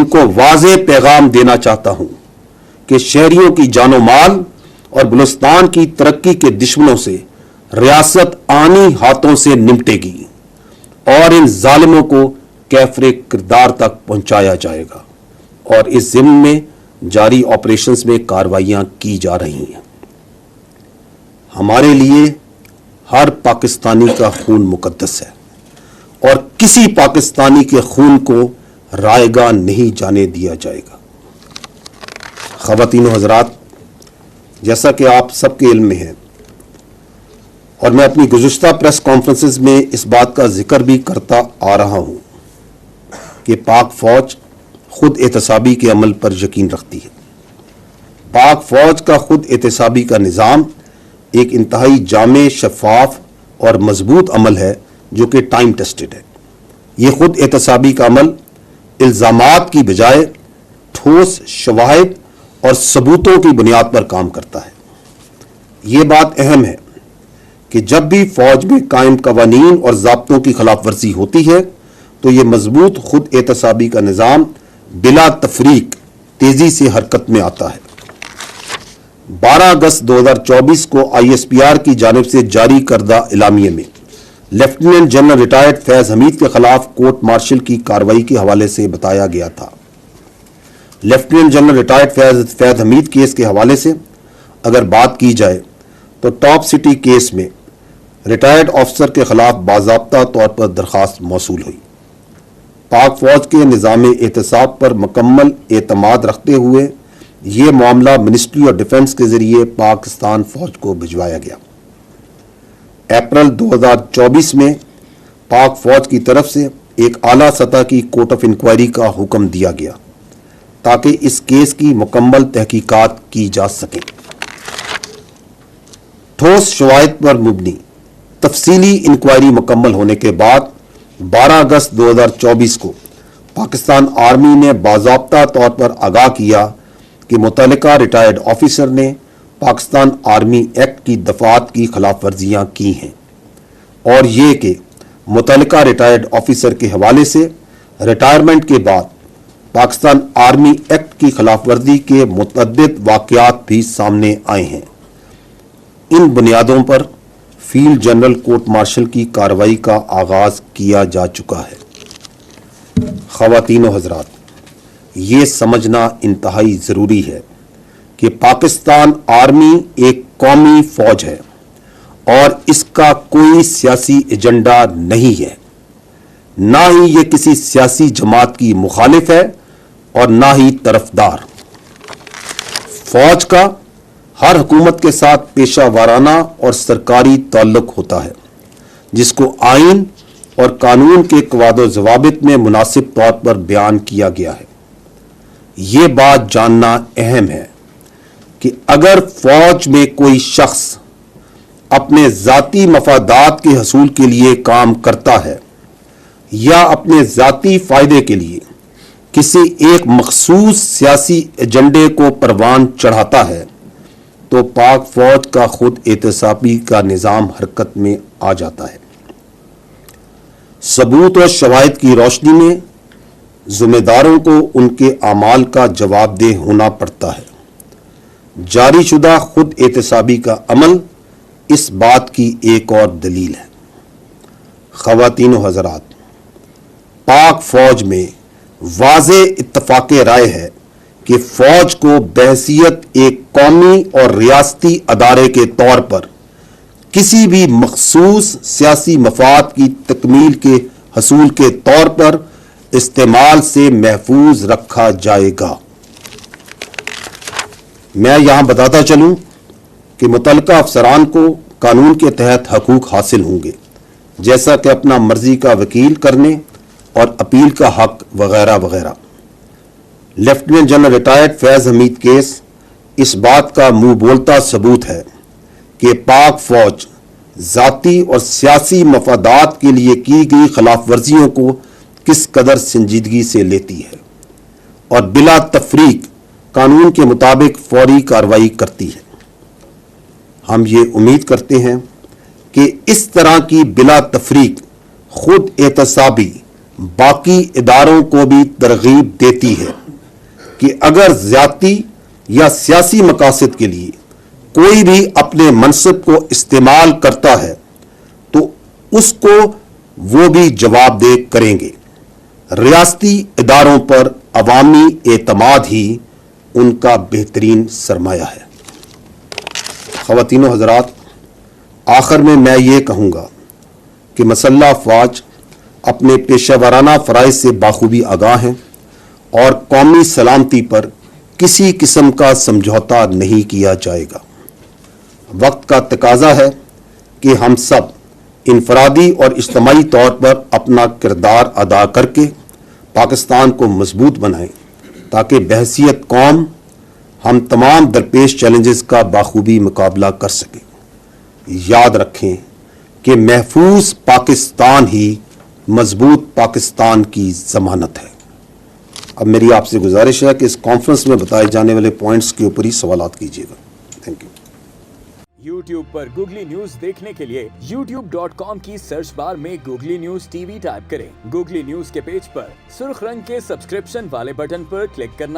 کو واضح پیغام دینا چاہتا ہوں کہ شہریوں کی جان و مال اور بلوچستان کی ترقی کے دشمنوں سے ریاست آنی ہاتھوں سے نمٹے گی اور ان ظالموں کو کیفر کردار تک پہنچایا جائے گا اور اس ضمن میں جاری آپریشنز میں کارروائیاں کی جا رہی ہیں۔ ہمارے لیے ہر پاکستانی کا خون مقدس ہے اور کسی پاکستانی کے خون کو رائیگاں نہیں جانے دیا جائے گا۔ خواتین و حضرات، جیسا کہ آپ سب کے علم میں ہے اور میں اپنی گزشتہ پریس کانفرنسز میں اس بات کا ذکر بھی کرتا آ رہا ہوں کہ پاک فوج خود احتسابی کے عمل پر یقین رکھتی ہے۔ پاک فوج کا خود احتسابی کا نظام ایک انتہائی جامع، شفاف اور مضبوط عمل ہے جو کہ ٹائم ٹیسٹڈ ہے۔ یہ خود احتسابی کا عمل الزامات کی بجائے ٹھوس شواہد اور ثبوتوں کی بنیاد پر کام کرتا ہے۔ یہ بات اہم ہے کہ جب بھی فوج میں قائم قوانین اور ضابطوں کی خلاف ورزی ہوتی ہے تو یہ مضبوط خود احتسابی کا نظام بلا تفریق تیزی سے حرکت میں آتا ہے۔ 12 اگست 2024 کو ISPR کی جانب سے جاری کردہ اعلامیے میں لیفٹیننٹ جنرل ریٹائرڈ فیض حمید کے خلاف کورٹ مارشل کی کارروائی کے حوالے سے بتایا گیا تھا۔ لیفٹیننٹ جنرل ریٹائرڈ فیض حمید کیس کے حوالے سے اگر بات کی جائے تو ٹاپ سٹی کیس میں ریٹائرڈ آفیسر کے خلاف باضابطہ طور پر درخواست موصول ہوئی۔ پاک فوج کے نظام احتساب پر مکمل اعتماد رکھتے ہوئے یہ معاملہ منسٹری آف ڈیفنس کے ذریعے پاکستان فوج کو بھجوایا گیا۔ اپریل 2024 میں پاک فوج کی طرف سے ایک اعلیٰ سطح کی کورٹ آف انکوائری کا حکم دیا گیا تاکہ اس کیس کی مکمل تحقیقات کی جا سکیں۔ ٹھوس شواہد پر مبنی تفصیلی انکوائری مکمل ہونے کے بعد 12 اگست 2024 کو پاکستان آرمی نے باضابطہ طور پر آگاہ کیا کہ متعلقہ ریٹائرڈ آفیسر نے پاکستان آرمی ایکٹ کی دفعات کی خلاف ورزیاں کی ہیں، اور یہ کہ متعلقہ ریٹائرڈ آفیسر کے حوالے سے ریٹائرمنٹ کے بعد پاکستان آرمی ایکٹ کی خلاف ورزی کے متعدد واقعات بھی سامنے آئے ہیں۔ ان بنیادوں پر فیلڈ جنرل کورٹ مارشل کی کارروائی کا آغاز کیا جا چکا ہے۔ خواتین و حضرات، یہ سمجھنا انتہائی ضروری ہے کہ پاکستان آرمی ایک قومی فوج ہے اور اس کا کوئی سیاسی ایجنڈا نہیں ہے، نہ ہی یہ کسی سیاسی جماعت کی مخالف ہے اور نہ ہی طرفدار۔ فوج کا ہر حکومت کے ساتھ پیشہ وارانہ اور سرکاری تعلق ہوتا ہے، جس کو آئین اور قانون کے قواعد و ضوابط میں مناسب طور پر بیان کیا گیا ہے۔ یہ بات جاننا اہم ہے کہ اگر فوج میں کوئی شخص اپنے ذاتی مفادات کے حصول کے لیے کام کرتا ہے یا اپنے ذاتی فائدے کے لیے کسی ایک مخصوص سیاسی ایجنڈے کو پروان چڑھاتا ہے تو پاک فوج کا خود احتسابی کا نظام حرکت میں آ جاتا ہے۔ ثبوت اور شواہد کی روشنی میں ذمہ داروں کو ان کے اعمال کا جواب دہ ہونا پڑتا ہے۔ جاری شدہ خود احتسابی کا عمل اس بات کی ایک اور دلیل ہے۔ خواتین و حضرات، پاک فوج میں واضح اتفاق رائے ہے کہ فوج کو بحیثیت ایک قومی اور ریاستی ادارے کے طور پر کسی بھی مخصوص سیاسی مفاد کی تکمیل کے حصول کے طور پر استعمال سے محفوظ رکھا جائے گا۔ میں یہاں بتاتا چلوں کہ متعلقہ افسران کو قانون کے تحت حقوق حاصل ہوں گے، جیسا کہ اپنا مرضی کا وکیل کرنے اور اپیل کا حق وغیرہ وغیرہ۔ لیفٹیننٹ جنرل ریٹائرڈ فیض حمید کیس اس بات کا منہ بولتا ثبوت ہے کہ پاک فوج ذاتی اور سیاسی مفادات کے لیے کی گئی خلاف ورزیوں کو کس قدر سنجیدگی سے لیتی ہے اور بلا تفریق قانون کے مطابق فوری کارروائی کرتی ہے۔ ہم یہ امید کرتے ہیں کہ اس طرح کی بلا تفریق خود احتسابی باقی اداروں کو بھی ترغیب دیتی ہے کہ اگر ذاتی یا سیاسی مقاصد کے لیے کوئی بھی اپنے منصب کو استعمال کرتا ہے تو اس کو وہ بھی جواب دہ کریں گے۔ ریاستی اداروں پر عوامی اعتماد ہی ان کا بہترین سرمایہ ہے۔ خواتین و حضرات، آخر میں یہ کہوں گا کہ مسلح افواج اپنے پیشہ ورانہ فرائض سے بخوبی آگاہ ہیں اور قومی سلامتی پر کسی قسم کا سمجھوتا نہیں کیا جائے گا۔ وقت کا تقاضا ہے کہ ہم سب انفرادی اور اجتماعی طور پر اپنا کردار ادا کر کے پاکستان کو مضبوط بنائیں تاکہ بحیثیت قوم ہم تمام درپیش چیلنجز کا بخوبی مقابلہ کر سکیں۔ یاد رکھیں کہ محفوظ پاکستان ہی مضبوط پاکستان کی ضمانت ہے۔ اب میری آپ سے گزارش ہے کہ اس کانفرنس میں بتائے جانے والے پوائنٹس کے اوپر ہی سوالات کیجیے گا۔ Thank you. YouTube پر گوگلی نیوز دیکھنے کے لیے youtube.com کی سرچ بار میں Googly News T V type کریں۔ گوگلی نیوز کے پیج پر سرخ رنگ کے سبسکرپشن والے بٹن پر کلک کرنا